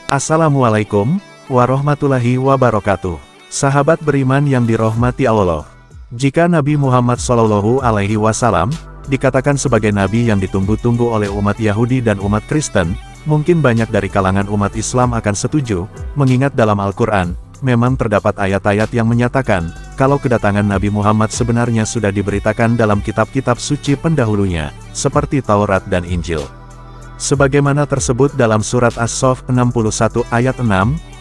Assalamualaikum warahmatullahi wabarakatuh. Sahabat beriman yang dirahmati Allah. Jika Nabi Muhammad SAW dikatakan sebagai nabi yang ditunggu-tunggu oleh umat Yahudi dan umat Kristen, mungkin banyak dari kalangan umat Islam akan setuju, mengingat dalam Al-Quran, memang terdapat ayat-ayat yang menyatakan, kalau kedatangan Nabi Muhammad sebenarnya sudah diberitakan dalam kitab-kitab suci pendahulunya, seperti Taurat dan Injil. Sebagaimana tersebut dalam surat As-Saff 61 ayat 6,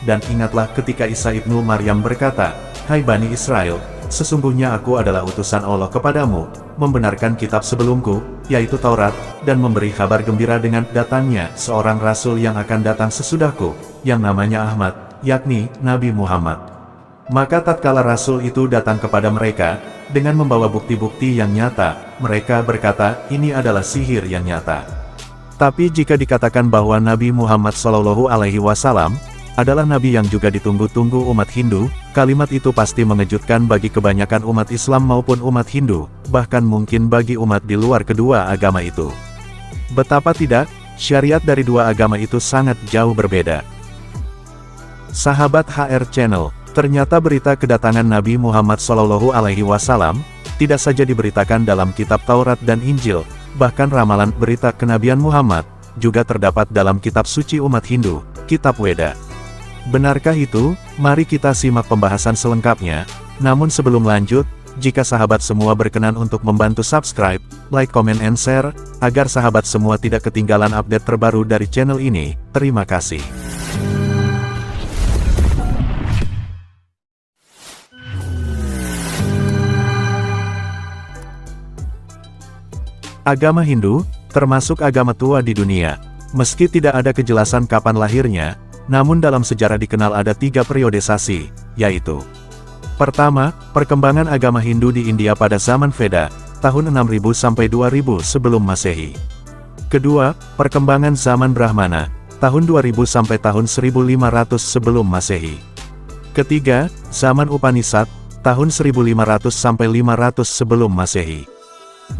dan ingatlah ketika Isa ibnu Maryam berkata, Hai Bani Israel, sesungguhnya aku adalah utusan Allah kepadamu, membenarkan kitab sebelumku, yaitu Taurat, dan memberi kabar gembira dengan datangnya seorang Rasul yang akan datang sesudahku, yang namanya Ahmad, yakni Nabi Muhammad. Maka tatkala Rasul itu datang kepada mereka, dengan membawa bukti-bukti yang nyata, mereka berkata, ini adalah sihir yang nyata. Tapi jika dikatakan bahwa Nabi Muhammad SAW adalah nabi yang juga ditunggu-tunggu umat Hindu, kalimat itu pasti mengejutkan bagi kebanyakan umat Islam maupun umat Hindu, bahkan mungkin bagi umat di luar kedua agama itu. Betapa tidak, syariat dari dua agama itu sangat jauh berbeda. Sahabat HR Channel, ternyata berita kedatangan Nabi Muhammad SAW tidak saja diberitakan dalam kitab Taurat dan Injil, bahkan ramalan berita kenabian Muhammad juga terdapat dalam kitab suci umat Hindu, Kitab Weda. Benarkah itu? Mari kita simak pembahasan selengkapnya. Namun sebelum lanjut, jika sahabat semua berkenan untuk membantu subscribe, like, comment, and share, agar sahabat semua tidak ketinggalan update terbaru dari channel ini, terima kasih. Agama Hindu, termasuk agama tua di dunia. Meski tidak ada kejelasan kapan lahirnya, namun dalam sejarah dikenal ada 3 periodisasi, yaitu: pertama, perkembangan agama Hindu di India pada zaman Veda, tahun 6000 sampai 2000 sebelum Masehi. Kedua, perkembangan zaman Brahmana, tahun 2000 sampai tahun 1500 sebelum Masehi. Ketiga, zaman Upanishad, tahun 1500 sampai 500 sebelum Masehi.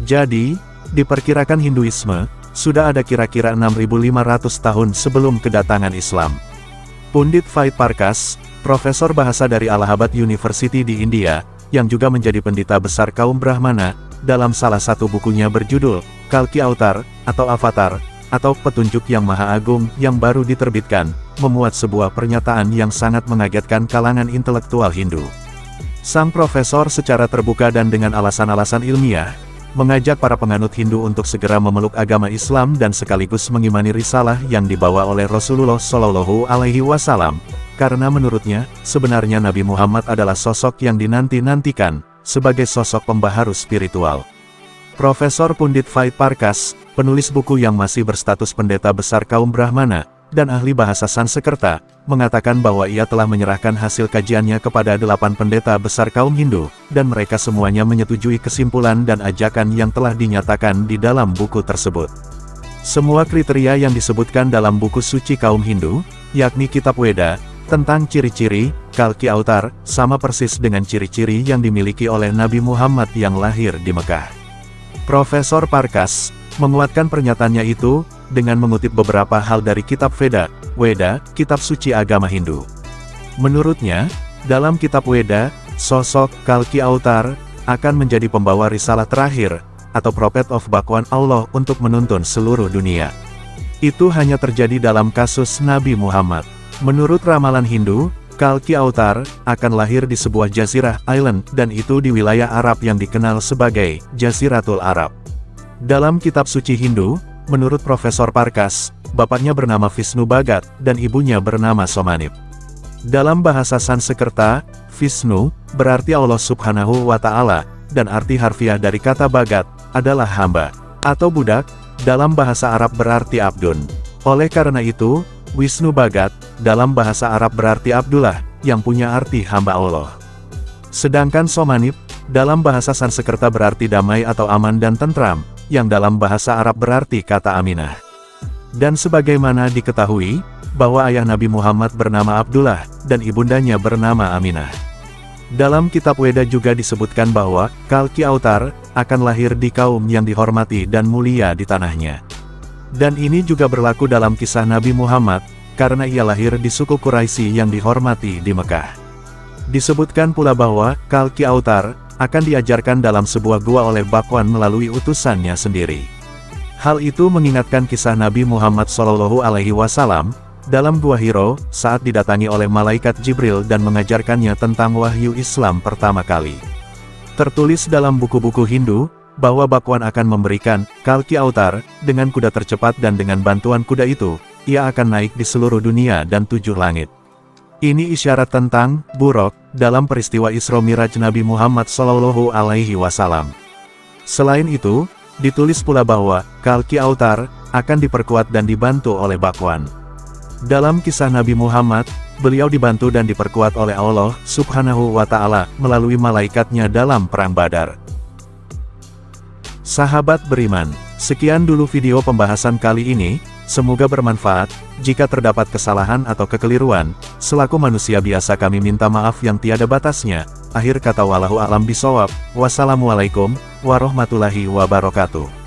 Jadi, diperkirakan Hinduisme sudah ada kira-kira 6500 tahun sebelum kedatangan Islam. Pundit Vaid Parkash, profesor bahasa dari Allahabad University di India, yang juga menjadi pendeta besar kaum Brahmana, dalam salah satu bukunya berjudul Kalki Avatar, atau Avatar, atau Petunjuk yang Maha Agung yang baru diterbitkan, memuat sebuah pernyataan yang sangat mengagetkan kalangan intelektual Hindu. Sang profesor secara terbuka dan dengan alasan-alasan ilmiah, mengajak para penganut Hindu untuk segera memeluk agama Islam dan sekaligus mengimani risalah yang dibawa oleh Rasulullah SAW, karena menurutnya, sebenarnya Nabi Muhammad adalah sosok yang dinanti-nantikan, sebagai sosok pembaharu spiritual. Profesor Pundit Vaid Parkash, penulis buku yang masih berstatus pendeta besar kaum Brahmana, dan ahli bahasa Sanskerta, mengatakan bahwa ia telah menyerahkan hasil kajiannya kepada 8 pendeta besar kaum Hindu, dan mereka semuanya menyetujui kesimpulan dan ajakan yang telah dinyatakan di dalam buku tersebut. Semua kriteria yang disebutkan dalam buku suci kaum Hindu, yakni Kitab Weda, tentang ciri-ciri Kalki Avatar, sama persis dengan ciri-ciri yang dimiliki oleh Nabi Muhammad yang lahir di Mekah. Profesor Parkash menguatkan pernyataannya itu dengan mengutip beberapa hal dari kitab Veda, kitab suci agama Hindu. Menurutnya, dalam kitab Weda, sosok Kalki Avatar akan menjadi pembawa risalah terakhir, atau Prophet of Bhagwan Allah untuk menuntun seluruh dunia. Itu hanya terjadi dalam kasus Nabi Muhammad. Menurut ramalan Hindu, Kalki Avatar akan lahir di sebuah jazirah island, dan itu di wilayah Arab yang dikenal sebagai Jaziratul Arab. Dalam kitab suci Hindu, menurut Profesor Parkash, bapaknya bernama Vishnu Bhagat, dan ibunya bernama Somanip. Dalam bahasa Sanskerta, Vishnu berarti Allah Subhanahu wa Ta'ala, dan arti harfiah dari kata Bhagat adalah hamba atau budak. Dalam bahasa Arab berarti abdun. Oleh karena itu, Vishnu Bhagat dalam bahasa Arab berarti Abdullah, yang punya arti hamba Allah. Sedangkan Somanip dalam bahasa Sanskerta berarti damai atau aman dan tentram, yang dalam bahasa Arab berarti kata Aminah. Dan sebagaimana diketahui, bahwa ayah Nabi Muhammad bernama Abdullah, dan ibundanya bernama Aminah. Dalam kitab Weda juga disebutkan bahwa Kalki Avatar akan lahir di kaum yang dihormati dan mulia di tanahnya. Dan ini juga berlaku dalam kisah Nabi Muhammad, karena ia lahir di suku Quraisy yang dihormati di Mekah. Disebutkan pula bahwa Kalki Autar akan diajarkan dalam sebuah gua oleh Bakwan melalui utusannya sendiri. Hal itu mengingatkan kisah Nabi Muhammad SAW dalam Gua Hiro saat didatangi oleh malaikat Jibril dan mengajarkannya tentang wahyu Islam pertama kali. Tertulis dalam buku-buku Hindu bahwa Bakwan akan memberikan Kalki Autar dengan kuda tercepat, dan dengan bantuan kuda itu, ia akan naik di seluruh dunia dan 7 langit. Ini isyarat tentang Buraq dalam peristiwa Isra Miraj Nabi Muhammad SAW. Selain itu, ditulis pula bahwa Kalki Autar akan diperkuat dan dibantu oleh Bakwan. Dalam kisah Nabi Muhammad, beliau dibantu dan diperkuat oleh Allah Subhanahu wa Ta'ala melalui malaikatnya dalam Perang Badar. Sahabat beriman, sekian dulu video pembahasan kali ini. Semoga bermanfaat. Jika terdapat kesalahan atau kekeliruan, selaku manusia biasa kami minta maaf yang tiada batasnya. Akhir kata wallahu a'lam bishawab. Wassalamualaikum warahmatullahi wabarakatuh.